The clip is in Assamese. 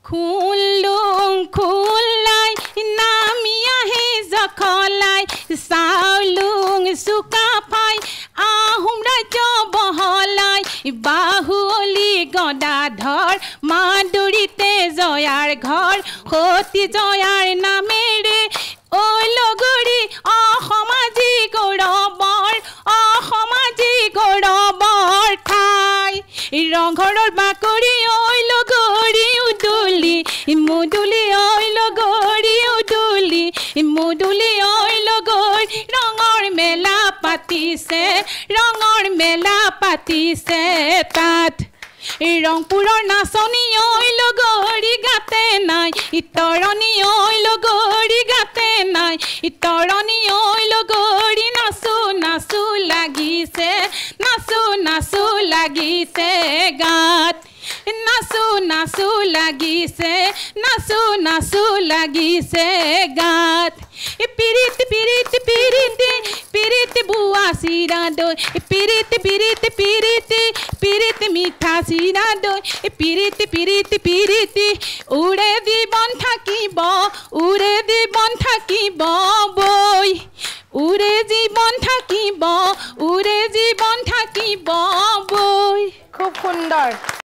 খুলুং খুলাই নামি আহে জখলাই চাউলুং চুকাফাই আহোম ৰাজ্য বহলাই বাহুলি গদাধৰ মাদুৰিতে জয়াৰ ঘৰ সতী জয়াৰ নামেৰে ঐ লগৰী অসামাজিক গৌৰৱৰ ঠাই ৰংঘৰৰ বাকৰি ঐ লগৰী উদুলি মুদুলি ঐ লগৰী উদুলি মুদুলি ঐ লগৰী ৰঙৰ মেলা পাতিছে তাত ৰংপুৰৰ নাচনি ঐ লগৰী গাতে নাই ইতৰণি ঐ লগৰী গাতে নাই ইতৰণি ঐ লগৰী নাচো নাচো লাগিছে গাত নাচো নাচো লাগিছে গাত পিৰিতি পিৰিতি পিৰিতি পিৰিতি বুৱা চিৰা দৈ পিৰিতি পিৰিতি পিৰিতি পিৰিতি মিঠা চিৰা দৈ পিৰিতি পিৰিতি পিৰিতি উৰে জীৱন থাকিব বৈ উৰে জীৱন থাকিব বৈ খুব সুন্দৰ